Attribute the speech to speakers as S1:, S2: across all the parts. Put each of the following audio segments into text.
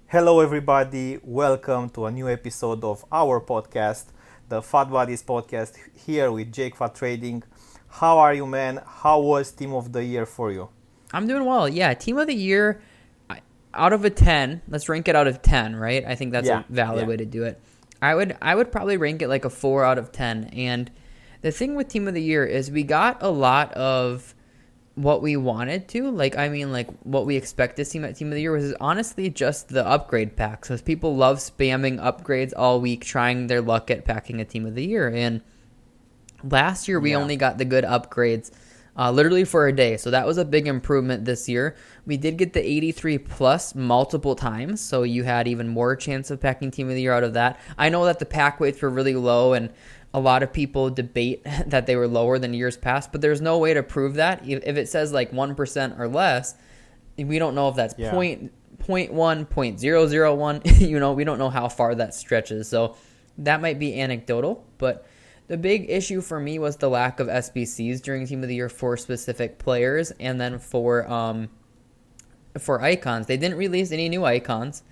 S1: Hello, everybody. Welcome to a new episode of our podcast, the Fat Buddies podcast, here with Jake Fat Trading. How are you, man? How was Team of the Year for you?
S2: I'm doing well. Yeah, team of the year out of a 10. Let's rank it out of 10, right? I think that's
S1: Yeah,
S2: a valid
S1: yeah,
S2: way to do it. I would probably rank it like a 4 out of 10. And the thing with team of the year is we got a lot of what we wanted to. Like what we expect to see at team of the year was honestly just the upgrade packs. Because people love spamming upgrades all week, trying their luck at packing a team of the year. And last year we
S1: yeah,
S2: only got the good upgrades literally for a day. So that was a big improvement this year. We did get the 83 plus multiple times, so you had even more chance of packing team of the year out of that. I know that the pack weights were really low, and a lot of people debate that they were lower than years past, but there's no way to prove that. If it says like 1% or less, we don't know if that's
S1: yeah.
S2: point 1, 0.001. We don't know how far that stretches. So that might be anecdotal, but the big issue for me was the lack of SBCs during Team of the Year for specific players, and then for icons. They didn't release any new icons,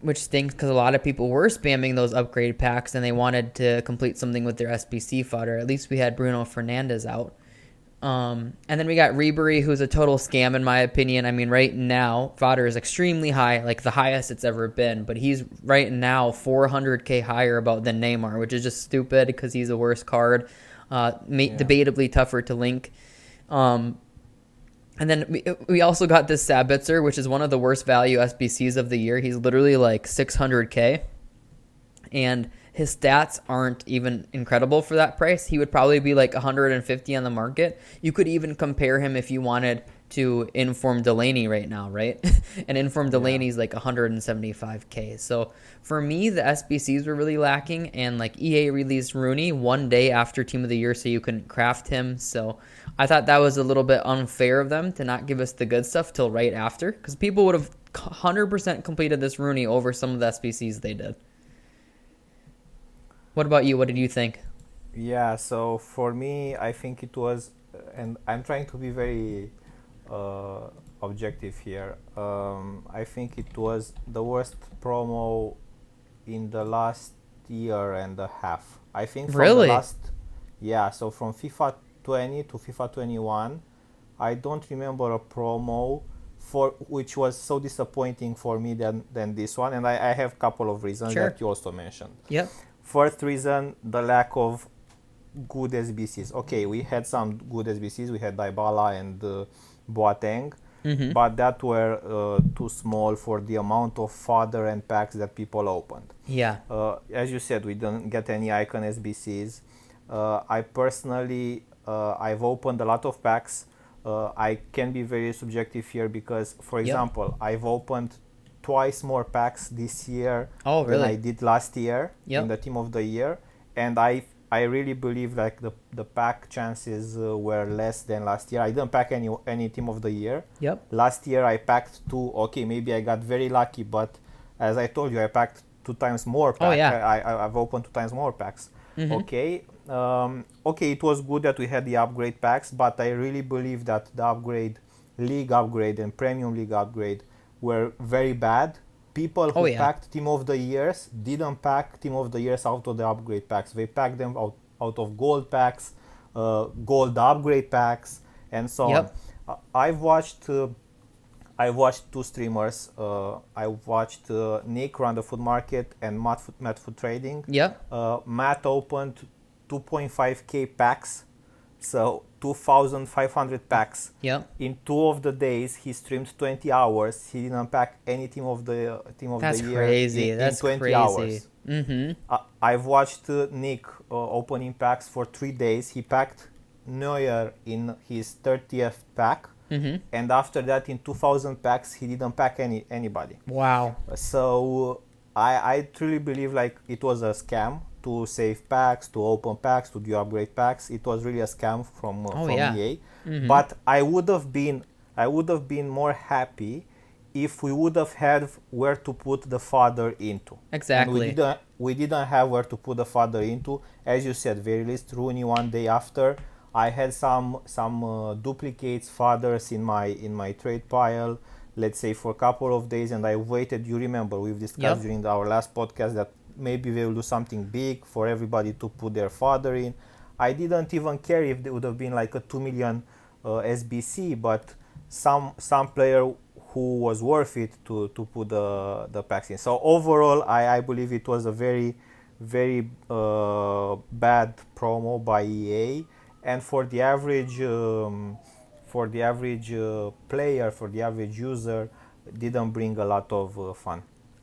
S2: which stinks because a lot of people were spamming those upgrade packs and they wanted to complete something with their SBC fodder. At least we had Bruno Fernandes out. And then we got Ribery, who's a total scam in my opinion. I mean, right now, fodder is extremely high, like the highest it's ever been, but he's right now 400k higher about than Neymar, which is just stupid because he's the worst card.
S1: Yeah.
S2: Debatably tougher to link. And then we also got this Sabitzer, which is one of the worst value SBCs of the year. He's literally like 600k, and his stats aren't even incredible for that price. He would probably be like 150 on the market. You could even compare him if you wanted to Inform Delaney right now, right? And Inform
S1: Yeah.
S2: Delaney's like 175k. So for me, the SBCs were really lacking, and like EA released Rooney one day after Team of the Year, so you couldn't craft him. So I thought that was a little bit unfair of them to not give us the good stuff till right after, because people would have 100% completed this Rooney over some of the SBCs they did. What about you? What did you think?
S1: Yeah, so for me, I think it was, and I'm trying to be very objective here. I think it was the worst promo in the last year and a half. I think from the
S2: Really?
S1: last, yeah, so from FIFA 20 to FIFA 21, I don't remember a promo for which was so disappointing for me than this one, and I have a couple of reasons that
S2: Sure.
S1: you also mentioned.
S2: Yep.
S1: First reason, the lack of good SBCs. Okay, we had some good SBCs. We had Dybala and Boateng,
S2: Mm-hmm.
S1: but that were too small for the amount of fodder and packs that people opened.
S2: Yeah.
S1: As you said, we didn't get any icon SBCs. I personally, I've opened a lot of packs. I can be very subjective here because, for
S2: Yep.
S1: example, I've opened twice more packs this year
S2: Oh,
S1: than I
S2: really?
S1: did last year in
S2: Yep.
S1: the Team of the Year, and I really believe like the pack chances were less than last year. I didn't pack any Team of the Year.
S2: Yep.
S1: Last year I packed two. Okay, maybe I got very lucky, but as I told you, I packed two times more
S2: Oh,
S1: pack.
S2: yeah.
S1: I've opened two times more packs.
S2: Mm-hmm.
S1: Okay, okay, it was good that we had the upgrade packs, but I really believe that the upgrade, league upgrade and premium league upgrade were very bad. People
S2: Oh,
S1: who
S2: yeah.
S1: packed Team of the Years didn't pack Team of the Years out of the upgrade packs. They packed them out of gold packs, gold upgrade packs, and so on.
S2: Yep.
S1: I've watched. I watched two streamers. I watched Nick run the food market and Matt Food Trading.
S2: Yep.
S1: Matt opened 2.5k packs, so 2,500 packs.
S2: Yep.
S1: In two of the days, he streamed 20 hours. He didn't pack any team of the
S2: That's
S1: year
S2: crazy.
S1: in
S2: That's
S1: 20
S2: crazy.
S1: hours.
S2: Mm-hmm.
S1: I've watched Nick opening packs for 3 days. He packed Neuer in his 30th pack,
S2: Mm-hmm.
S1: and after that, in 2,000 packs, he didn't pack anybody.
S2: Wow.
S1: So I truly believe like it was a scam to save packs, to open packs, to do upgrade packs. It was really a scam
S2: Oh,
S1: from
S2: yeah.
S1: EA.
S2: Mm-hmm.
S1: But I would have been more happy if we would have had where to put the fodder into. And
S2: Exactly.
S1: we didn't have where to put the fodder into. As you said, they released Rooney one day after. I had some duplicates fodders in my trade pile. let's say, for a couple of days, and I waited. You remember we've discussed
S2: Yep.
S1: during our last podcast that maybe they will do something big for everybody to put their father in. I didn't even care if it would have been like a 2 million SBC, but some player who was worth it to put the packs in. So overall, I believe it was a very bad promo by EA, and for the average player, for the average user, didn't bring a lot of fun.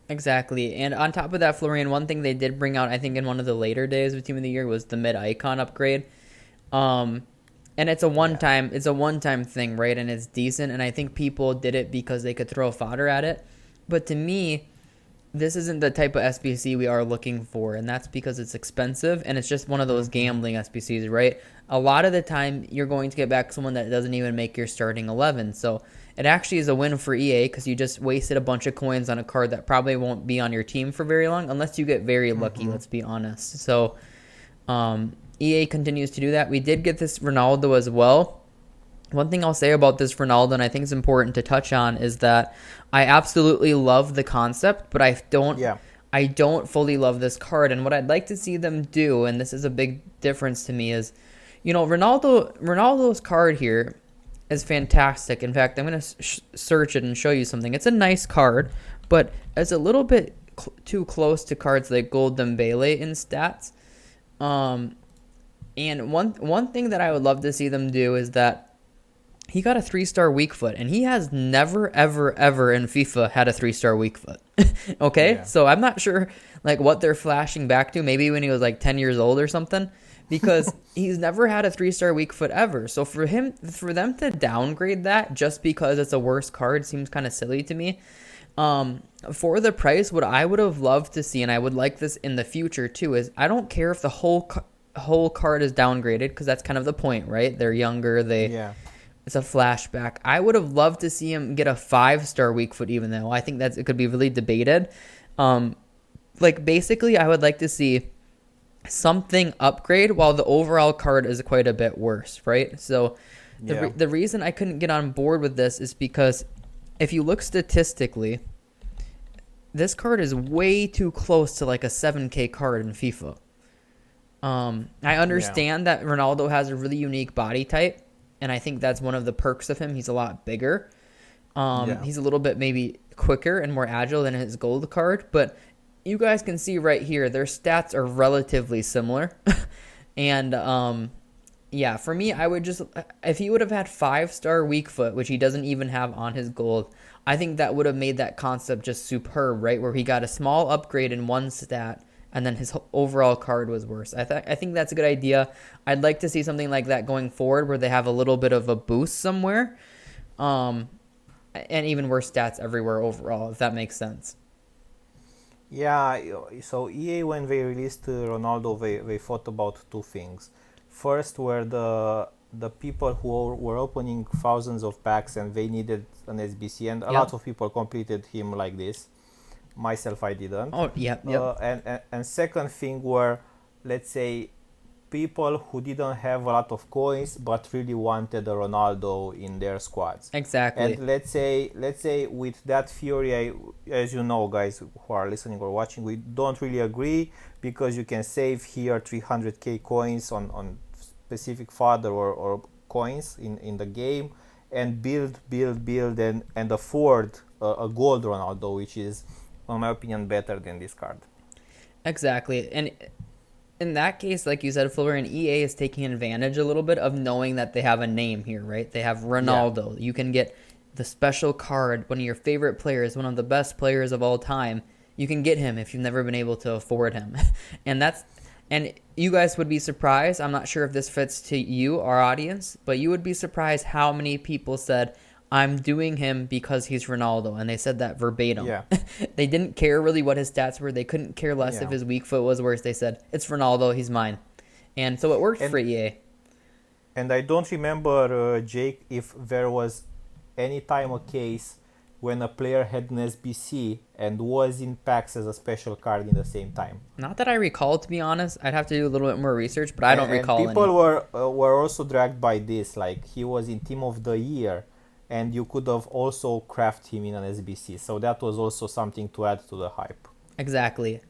S2: Exactly. And on top of that, Florian, one thing they did bring out, I think in one of the later days of Team of the Year, was the mid icon upgrade. And it's a one-time thing, right? And it's decent, and I think people did it because they could throw fodder at it. But to me, this isn't the type of SBC we are looking for, and that's because it's expensive, and it's just one of those gambling SBCs, right? A lot of the time, you're going to get back someone that doesn't even make your starting 11. So it actually is a win for EA because you just wasted a bunch of coins on a card that probably won't be on your team for very long, unless you get very lucky, let's be honest. So EA continues to do that. We did get this Ronaldo as well. One thing I'll say about this Ronaldo, and I think it's important to touch on, is that I absolutely love the concept, but I don't fully love this card. And what I'd like to see them do, and this is a big difference to me, is, Ronaldo's card here is fantastic. In fact, I'm going to search it and show you something. It's a nice card, but it's a little bit too close to cards like Gold Dembele in stats. And one thing that I would love to see them do is that he got a 3-star weak foot, and he has never, ever, ever in FIFA had a 3-star weak foot. Okay?
S1: Yeah.
S2: So I'm not sure what they're flashing back to, maybe when he was 10 years old or something, because he's never had a 3-star weak foot ever. So for them to downgrade that just because it's a worse card seems kind of silly to me. For the price, what I would have loved to see, and I would like this in the future too, is I don't care if the whole card is downgraded, because that's kind of the point, right? They're younger, it's a flashback. I would have loved to see him get a 5-star weak foot, even though I think it could be really debated. Basically, I would like to see something upgrade while the overall card is quite a bit worse, right? So the reason I couldn't get on board with this is because if you look statistically, this card is way too close to a 7K card in FIFA. I understand that Ronaldo has a really unique body type, and I think that's one of the perks of him. He's a lot bigger. He's a little bit maybe quicker and more agile than his gold card, but you guys can see right here, their stats are relatively similar. And for me, I would just, if he would have had 5-star weak foot, which he doesn't even have on his gold, I think that would have made that concept just superb, right? Where he got a small upgrade in one stat, and then his overall card was worse. I think that's a good idea. I'd like to see something like that going forward, where they have a little bit of a boost somewhere, and even worse stats everywhere overall, if that makes sense.
S1: Yeah, so EA, when they released Ronaldo, they thought about two things. First were the people who were opening thousands of packs and they needed an SBC, and a lot of people completed him like this. Myself, I didn't.
S2: Oh, yeah.
S1: And second thing were, let's say, people who didn't have a lot of coins but really wanted a Ronaldo in their squads.
S2: Exactly.
S1: And let's say with that theory, as you know, guys who are listening or watching, we don't really agree, because you can save here 300k coins on specific fodder or coins in the game, and build and afford a gold Ronaldo, which is, in my opinion, better than this card.
S2: Exactly. And in that case, like you said, Florian, EA is taking advantage a little bit of knowing that they have a name here, right? They have Ronaldo. You can get the special card, one of your favorite players, one of the best players of all time. You can get him if you've never been able to afford him. And you guys would be surprised. I'm not sure if this fits to you, our audience, but you would be surprised how many people said, I'm doing him because he's Ronaldo, and they said that verbatim.
S1: Yeah.
S2: They didn't care really what his stats were. They couldn't care less if his weak foot was worse. They said, it's Ronaldo, he's mine. And so it worked for EA.
S1: And I don't remember, Jake, if there was any time a case when a player had an SBC and was in packs as a special card in the same time.
S2: Not that I recall, to be honest. I'd have to do a little bit more research, but I don't recall
S1: any. People were also dragged by this. Like, he was in Team of the Year, and you could have also crafted him in an SBC. So that was also something to add to the hype.
S2: Exactly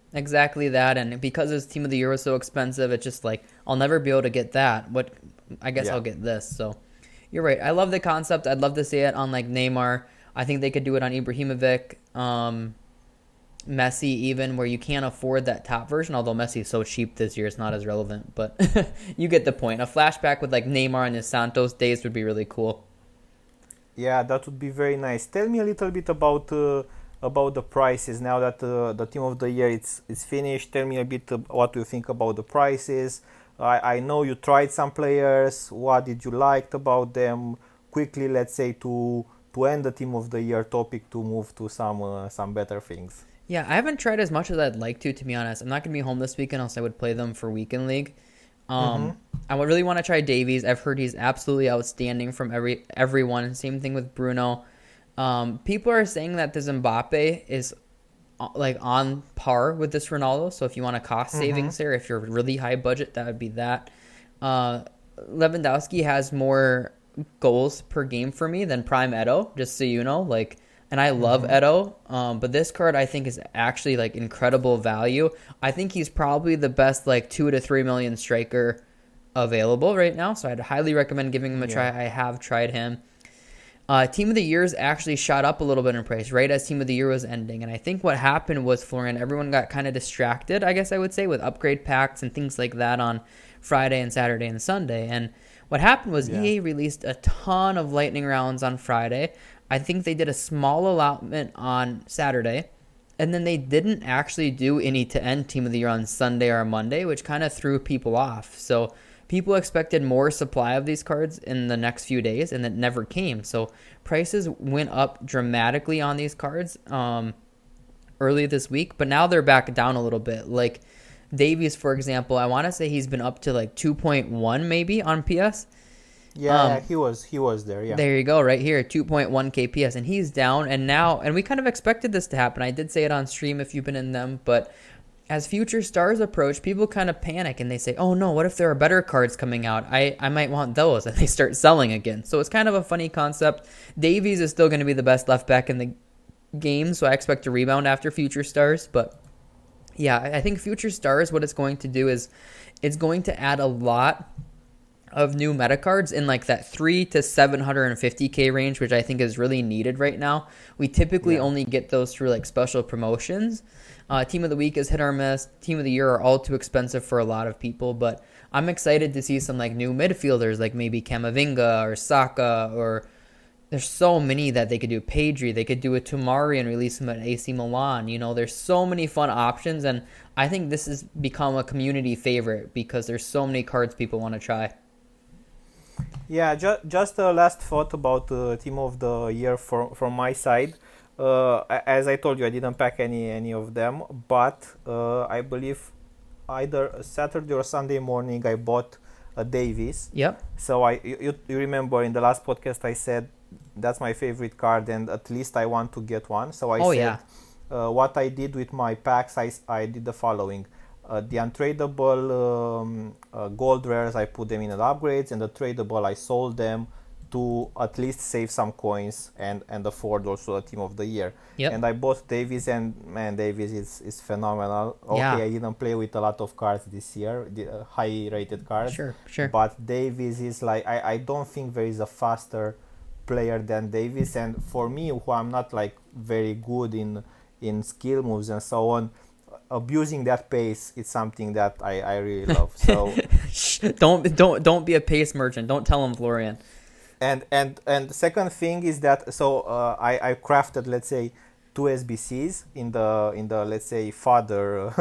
S2: that. And because his team of the year was so expensive, it's just like I'll never be able to get that. What I guess
S1: Yeah.
S2: I'll get this. So you're right. I love the concept. I'd love to see it on like Neymar. I think they could do it on Ibrahimovic, Messi, even where you can't afford that top version. Although Messi is so cheap this year, it's not as relevant. But you get the point. A flashback with like Neymar and his Santos days would be really cool.
S1: Yeah, that would be very nice. Tell me a little bit about the prices now that the team of the year it's finished. Tell me a bit what you think about the prices. I know you tried some players. What did you like about them? Quickly, let's say to end the team of the year topic to move to some better things.
S2: Yeah, I haven't tried as much as I'd like to be honest. I'm not gonna be home this weekend, else I would play them for weekend league.
S1: Mm-hmm.
S2: I would really want to try Davies. I've heard he's absolutely outstanding from everyone. Same thing with Bruno. People are saying that this Mbappe is like on par with this Ronaldo. So if you want a cost
S1: Mm-hmm.
S2: savings there, if you're really high budget, that would be that. Uh, Lewandowski has more goals per game for me than Prime Edo, just so you know. Like, and I love
S1: Mm-hmm.
S2: Edo, but this card I think is actually like incredible value. I think he's probably the best like 2 to 3 million striker available right now, so I'd highly recommend giving him a try.
S1: Yeah.
S2: I have tried him. Team of the Year's actually shot up a little bit in price right as Team of the Year was ending. And I think what happened was, Florian, everyone got kind of distracted, I guess I would say, with upgrade packs and things like that on Friday and Saturday and Sunday. And what happened was
S1: Yeah.
S2: EA released a ton of lightning rounds on Friday. I think they did a small allotment on Saturday. And then they didn't actually do any to end Team of the Year on Sunday or Monday, which kind of threw people off. So people expected more supply of these cards in the next few days, and it never came. So prices went up dramatically on these cards early this week, but now they're back down a little bit. Like Davies, for example, I want to say he's been up to like 2.1 maybe on PS.
S1: Yeah, he was there. Yeah.
S2: There you go, right here, 2.1 KPS, and he's down. And now, and we kind of expected this to happen. I did say it on stream if you've been in them, but as future stars approach, people kind of panic and they say, "Oh no, what if there are better cards coming out? I might want those," and they start selling again. So it's kind of a funny concept. Davies is still going to be the best left back in the game, so I expect a rebound after future stars. But yeah, I think future stars, what it's going to do is it's going to add a lot of new meta cards in like that 3 to 750k range, which I think is really needed right now. We typically
S1: Yeah.
S2: only get those through like special promotions. Team of the week is hit or miss. Team of the year are all too expensive for a lot of people, but I'm excited to see some like new midfielders, like maybe Camavinga or Saka, or there's so many that they could do. Pedri, they could do a Tomari and release him at AC Milan. You know, there's so many fun options, and I think this has become a community favorite because there's so many cards people want to try.
S1: Yeah, just a last thought about team of the year from my side. As I told you, I didn't pack any of them, but I believe either Saturday or Sunday morning I bought a Davies.
S2: Yep.
S1: So you remember in the last podcast I said that's my favorite card and at least I want to get one. So I
S2: Oh
S1: said
S2: yeah.
S1: what I did with my packs, I did the following. The untradeable gold rares, I put them in the upgrades, and the tradable, I sold them to at least save some coins and afford also a team of the year.
S2: Yep.
S1: And I bought Davies, and man, Davies is phenomenal. Okay,
S2: Yeah.
S1: I didn't play with a lot of cards this year, the high rated cards.
S2: Sure.
S1: But Davies is like, I don't think there is a faster player than Davies, and for me, who I'm not like very good in skill moves and so on, abusing that pace is something that I really love. So
S2: don't be a pace merchant. Don't tell him, Florian.
S1: and the second thing is that so I crafted, let's say, two SBCs in the let's say father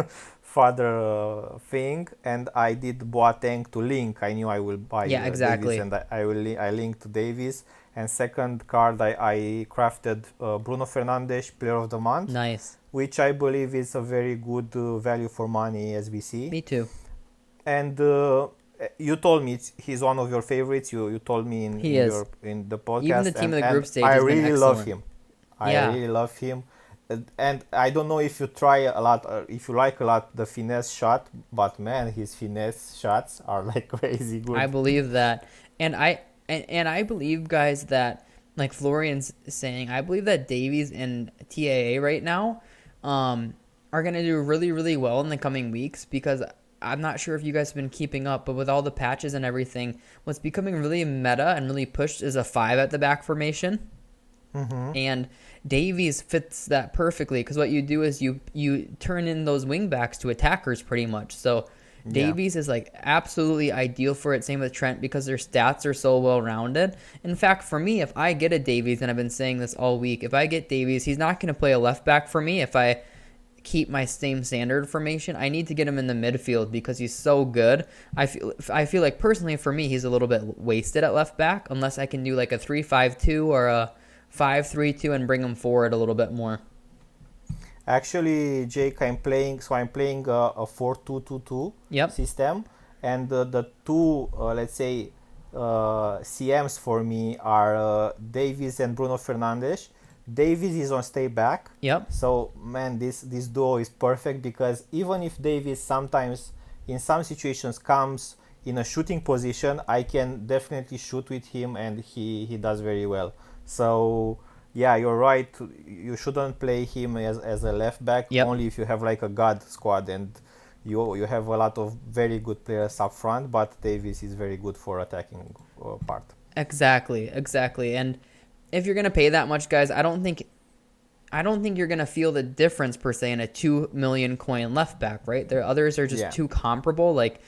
S1: father thing, and I did Boateng to link. I knew I will buy
S2: Yeah, exactly.
S1: Davies, and I linked to Davies. And second card I crafted Bruno Fernandes Player of the Month,
S2: Nice.
S1: which I believe is a very good value for money SBC.
S2: Me too.
S1: And you told me he's one of your favorites. You told me
S2: He is.
S1: in the podcast.
S2: Even the team of the group stage
S1: I
S2: has been
S1: really love
S2: excellent.
S1: him. I
S2: Yeah.
S1: really love him. And I don't know if you try a lot, or if you like a lot the finesse shot, but man, his finesse shots are like crazy good.
S2: I believe that, and I believe, guys, that like Florian's saying, I believe that Davies and TAA right now are going to do really, really well in the coming weeks because I'm not sure if you guys have been keeping up, but with all the patches and everything, what's becoming really meta and really pushed is a 5 at the back formation.
S1: Mm-hmm.
S2: And Davies fits that perfectly because what you do is you turn in those wingbacks to attackers pretty much. So
S1: Yeah.
S2: Davies is like absolutely ideal for it. Same with Trent because their stats are so well rounded. In fact, for me, if I get a Davies, and I've been saying this all week, if I get Davies, he's not going to play a left back for me. If I keep my same standard formation, I need to get him in the midfield because he's so good. I feel like personally for me, he's a little bit wasted at left back unless I can do like a 3-5-2 or a 5-3-2 and bring him forward a little bit more.
S1: Actually, Jake, I'm playing a 4-2-2-2
S2: Yep.
S1: system, and the two, let's say, CMs for me are Davies and Bruno Fernandes. Davies is on stay back,
S2: Yep.
S1: so man, this duo is perfect because even if Davies sometimes in some situations comes in a shooting position, I can definitely shoot with him, and he does very well. So yeah, you're right. You shouldn't play him as a left back
S2: Yep.
S1: only if you have like a god squad and you have a lot of very good players up front. But Davies is very good for attacking part.
S2: Exactly. Exactly. And if you're gonna pay that much, guys, I don't think you're gonna feel the difference per se in a 2 million coin left back, right? There others are just
S1: Yeah,
S2: too comparable. Like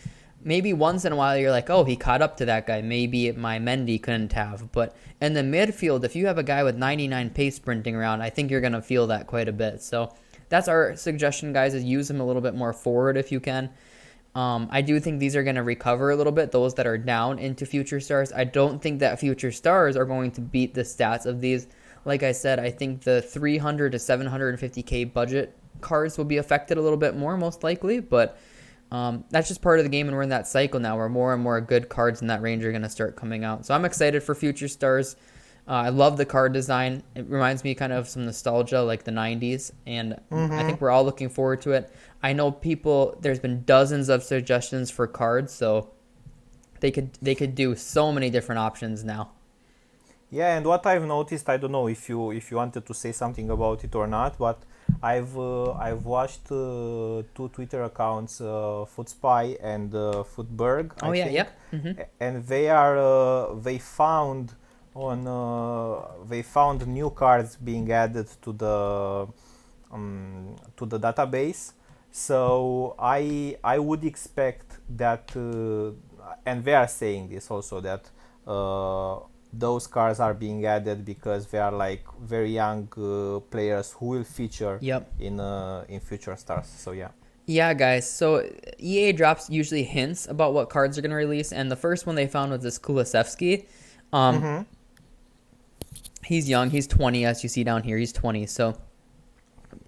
S2: maybe once in a while you're like, oh, he caught up to that guy. Maybe my Mendy couldn't have. But in the midfield, if you have a guy with 99 pace sprinting around, I think you're gonna feel that quite a bit. So that's our suggestion, guys, is use him a little bit more forward if you can. I do think these are going to recover a little bit, those that are down into Future Stars. I don't think that Future Stars are going to beat the stats of these. Like I said, I think the 300 to 750k budget cards will be affected a little bit more, most likely. But that's just part of the game, and we're in that cycle now where more and more good cards in that range are going to start coming out. So I'm excited for Future Stars. I love the card design. It reminds me kind of some nostalgia, like the 90s, and I think we're all looking forward to it. I know there's been dozens of suggestions for cards, so they could do so many different options now.
S1: yeah. And what I've noticed, I don't know if you wanted to say something about it or not, but I've watched two Twitter accounts, FootSpy and Footberg,
S2: Oh
S1: I
S2: yeah,
S1: think,
S2: yep. Hmm.
S1: and they found new cards being added to the database. So I would expect that, and they are saying this also, that uh, those cards are being added because they are like very young players who will feature
S2: Yep.
S1: in future stars. So yeah.
S2: Yeah, guys. So EA drops usually hints about what cards are going to release, and the first one they found was this Kulusevski. Um,
S1: Mm-hmm.
S2: he's young. He's 20, as you see down here. He's 20. So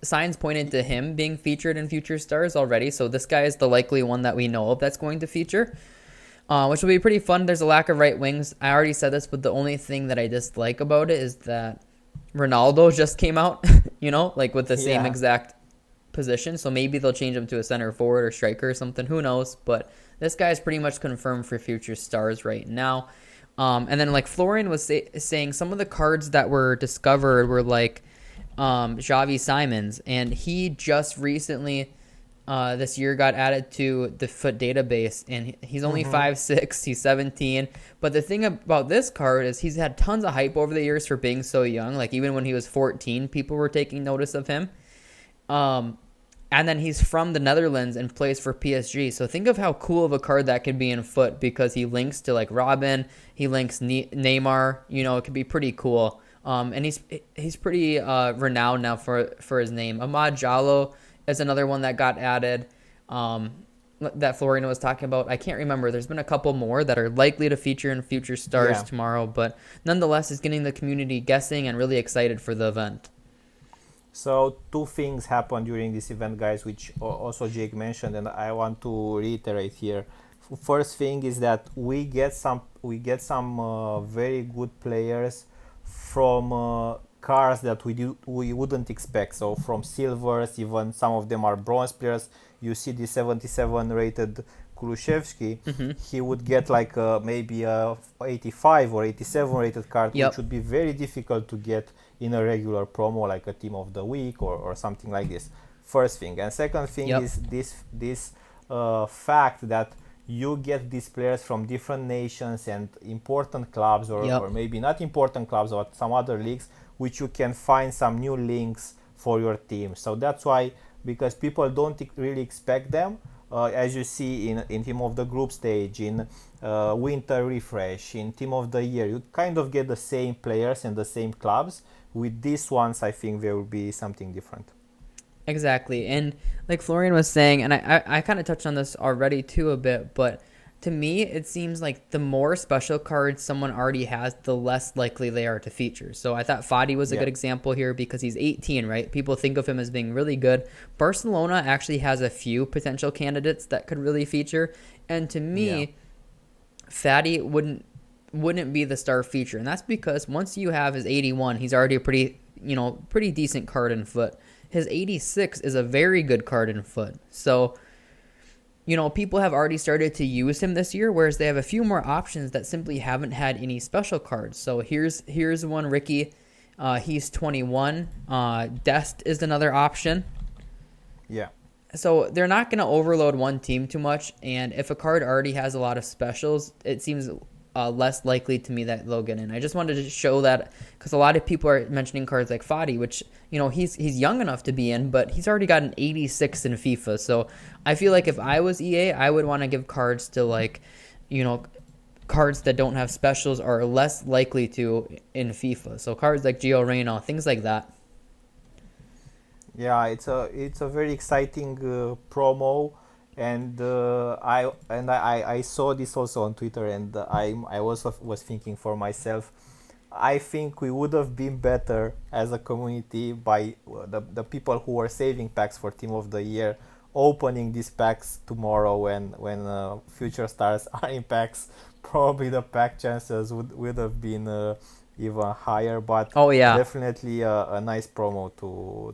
S2: signs pointed to him being featured in Future Stars already. So this guy is the likely one that we know of that's going to feature, which will be pretty fun. There's a lack of right wings. I already said this, but the only thing that I dislike about it is that Ronaldo just came out, like with the same
S1: Yeah.
S2: exact position. So maybe they'll change him to a center forward or striker or something. Who knows? But this guy is pretty much confirmed for Future Stars right now. And then like Florian was saying, some of the cards that were discovered were like Xavi Simons, and he just recently this year got added to the FUT database, and he's only 5'6", he's 17. But the thing about this card is he's had tons of hype over the years for being so young. Like even when he was 14, people were taking notice of him. And then he's from the Netherlands and plays for PSG. So think of how cool of a card that could be in FUT, because he links to like Robin, he links Neymar. It could be pretty cool. And he's pretty renowned now for his name. Ahmad Jallo is another one that got added, that Florian was talking about. I can't remember. There's been a couple more that are likely to feature in Future Stars
S1: Yeah.
S2: tomorrow, but nonetheless, it's getting the community guessing and really excited for the event.
S1: So two things happened during this event, guys, which also Jake mentioned, and I want to reiterate here. First thing is that we get some very good players from cars that we wouldn't expect. So from silvers, even some of them are bronze players. You see the 77 rated Kulusevski,
S2: Hmm.
S1: he would get like maybe a 85 or 87 rated card,
S2: Yep.
S1: which would be very difficult to get in a regular promo like a team of the week or something like this. First thing, and second thing
S2: Yep.
S1: is this fact that you get these players from different nations and important clubs,
S2: Yep.
S1: or maybe not important clubs, but some other leagues, which you can find some new links for your team. So that's why, because people don't really expect them, as you see in Team of the Group stage, in Winter Refresh, in Team of the Year, you kind of get the same players and the same clubs. With these ones, I think there will be something different.
S2: Exactly. And like Florian was saying, and I kind of touched on this already too a bit, but to me, it seems like the more special cards someone already has, the less likely they are to feature. So I thought Fadi was a
S1: Yeah.
S2: good example here because he's 18, right? People think of him as being really good. Barcelona actually has a few potential candidates that could really feature. And to me,
S1: Yeah.
S2: Fadi wouldn't be the star feature. And that's because once you have his 81, he's already a pretty decent card in foot. His 86 is a very good card in foot. So, people have already started to use him this year, whereas they have a few more options that simply haven't had any special cards. So here's one, Ricky. He's 21. Dest is another option.
S1: Yeah.
S2: So they're not going to overload one team too much, and if a card already has a lot of specials, it seems less likely to me that they'll get in. I just wanted to show that because a lot of people are mentioning cards like Fadi, which he's young enough to be in, but he's already got an 86 in FIFA. So I feel like if I was EA, I would want to give cards to cards that don't have specials are less likely to in FIFA. So cards like Gio Reyna, things like that.
S1: Yeah, it's a very exciting promo, and I saw this also on Twitter, and I was thinking for myself, I think we would have been better as a community by the people who were saving packs for Team of the Year, opening these packs tomorrow when future stars are in packs. Probably the pack chances would have been even higher, but
S2: Oh yeah.
S1: definitely a nice promo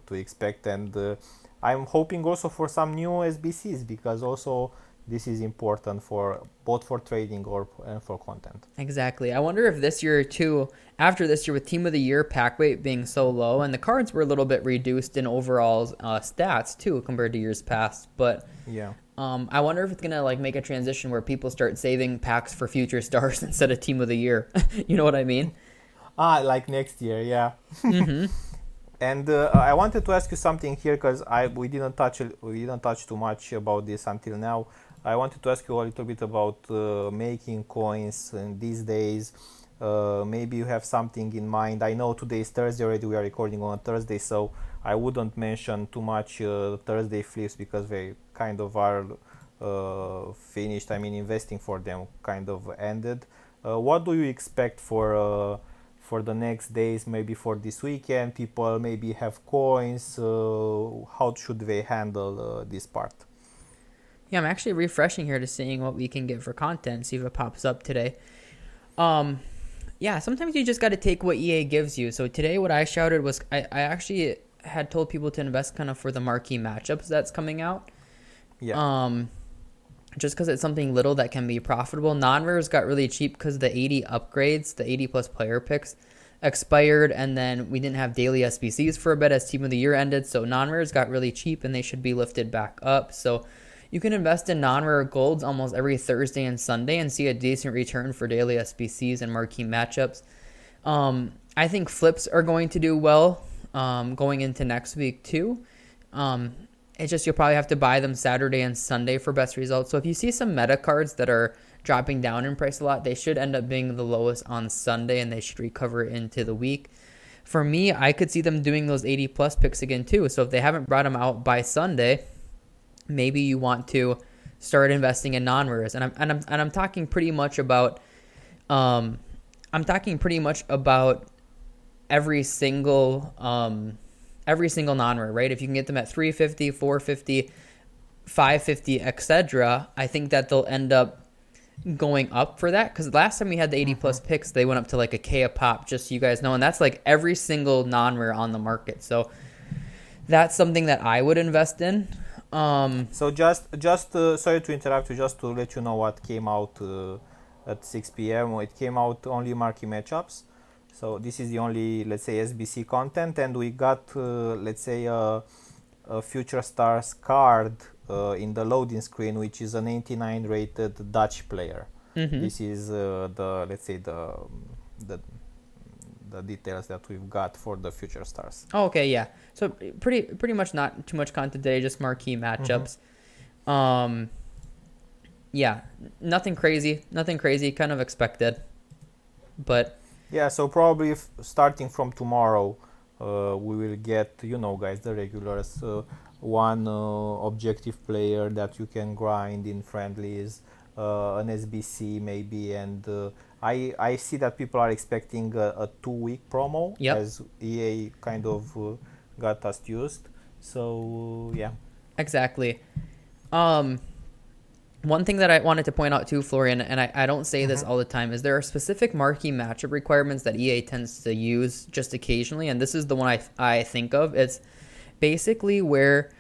S1: to expect, and I'm hoping also for some new SBCs, because also this is important for both for trading and for content.
S2: Exactly. I wonder if this year too, after this year with Team of the Year pack weight being so low, and the cards were a little bit reduced in overall stats too compared to years past, but
S1: Yeah.
S2: I wonder if it's gonna make a transition where people start saving packs for future stars instead of Team of the Year. You know what I mean?
S1: Like next year, yeah.
S2: Mm-hmm.
S1: And I wanted to ask you something here, because we didn't touch too much about this until now. I wanted to ask you a little bit about making coins in these days. Maybe you have something in mind. I know today is Thursday already. We are recording on a Thursday, so I wouldn't mention too much Thursday flips, because they kind of are finished. I mean, investing for them kind of ended. What do you expect for the next days, maybe for this weekend? People maybe have coins. How should they handle this part?
S2: Yeah, I'm actually refreshing here to seeing what we can get for content, see if it pops up today. Yeah, sometimes you just got to take what EA gives you. So today what I shouted was I actually had told people to invest kind of for the marquee matchups that's coming out.
S1: Yeah.
S2: Just because it's something little that can be profitable. Non-rares got really cheap because the 80 upgrades, the 80 plus player picks expired, and then we didn't have daily SBCs for a bit as Team of the Year ended. So non-rares got really cheap and they should be lifted back up. So you can invest in non-rare golds almost every Thursday and Sunday and see a decent return for daily SBCs and marquee matchups. I think flips are going to do well going into next week too. It's just you'll probably have to buy them Saturday and Sunday for best results. So if you see some meta cards that are dropping down in price a lot, they should end up being the lowest on Sunday and they should recover into the week. For me, I could see them doing those 80 plus picks again too. So if they haven't brought them out by Sunday, maybe you want to start investing in non-rares. And I'm talking pretty much about every single non-rare, right? If you can get them at 350, 450, 550, etc., I think that they'll end up going up for that, because last time we had the 80 plus picks, they went up to like a K a pop, just so you guys know, and that's like every single non-rare on the market. So that's something that I would invest in.
S1: So just sorry to interrupt you, just to let you know what came out at 6 p.m. It came out only marquee matchups. So this is the only, let's say, SBC content, and we got let's say a Future Stars card in the loading screen, which is an 89 rated Dutch player. This is the, let's say, the details that we've got for the Future Stars.
S2: Oh, okay, yeah. So pretty much not too much content today, just marquee matchups. Yeah, nothing crazy, kind of expected. But
S1: yeah, so probably starting from tomorrow, we will get, you know, guys, the regulars. One objective player that you can grind in friendlies, an SBC maybe, and I see that people are expecting a 2-week promo,
S2: Yep.
S1: as EA kind of got us used. So yeah.
S2: exactly. One thing that I wanted to point out too, Florian, and I don't say this all the time, is there are specific marquee matchup requirements that EA tends to use just occasionally, and this is the one I think of. It's basically where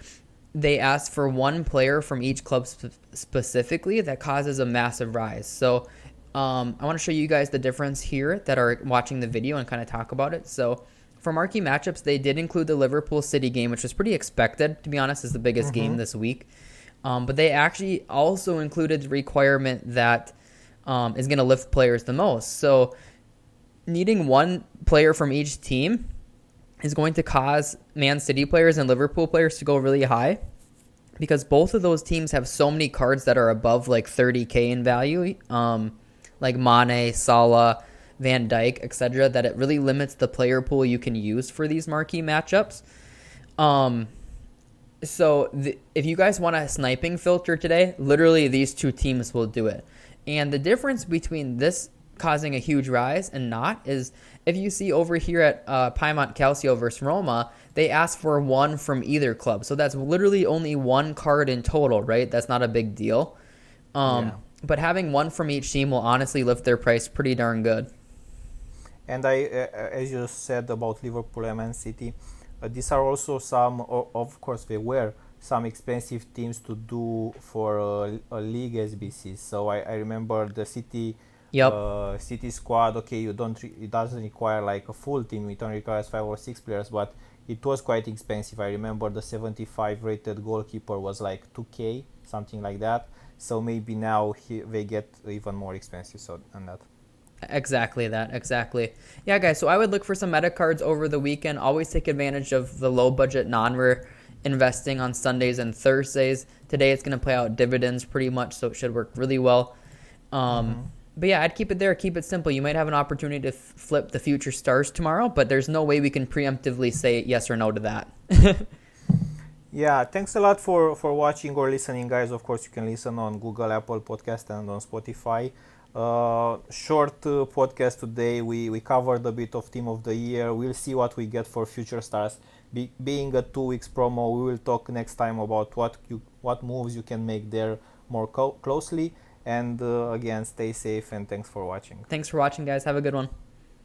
S2: they ask for one player from each club specifically that causes a massive rise. So I want to show you guys the difference here that are watching the video and kind of talk about it. So for marquee matchups, they did include the Liverpool City game, which was pretty expected, to be honest, is the biggest game this week. But they actually also included the requirement that is going to lift players the most. So needing one player from each team is going to cause Man City players and Liverpool players to go really high, because both of those teams have so many cards that are above like 30k in value, like Mane, Salah, Van Dijk, etc., that it really limits the player pool you can use for these marquee matchups. So if you guys want a sniping filter today, literally these two teams will do it. And the difference between this causing a huge rise and not is, if you see over here at Piemont Calcio versus Roma, they ask for one from either club. So that's literally only one card in total, right? That's not a big deal. But having one from each team will honestly lift their price pretty darn good.
S1: And as you said about Liverpool and Man City, these are also some, of course, they were some expensive teams to do for a league SBC. So I remember the City City squad. Okay, it doesn't require like a full team. It only requires 5 or 6 players, but it was quite expensive. I remember the 75 rated goalkeeper was like 2k, something like that. So maybe now they get even more expensive. So than that.
S2: Exactly. Yeah, guys, so I would look for some meta cards over the weekend. Always take advantage of the low budget non-rare investing on Sundays and Thursdays. Today it's going to play out dividends pretty much, so it should work really well. But yeah, I'd keep it there, keep it simple. You might have an opportunity to flip the Future Stars tomorrow, but there's no way we can preemptively say yes or no to that.
S1: Yeah, thanks a lot for watching or listening, guys. Of course, you can listen on Google, Apple Podcast, and on Spotify. Short podcast today. We covered a bit of Team of the Year. We'll see what we get for Future Stars. Being a 2 weeks promo, we will talk next time about what moves you can make there more closely. And again, stay safe and thanks for watching.
S2: Thanks for watching, guys. Have a good one.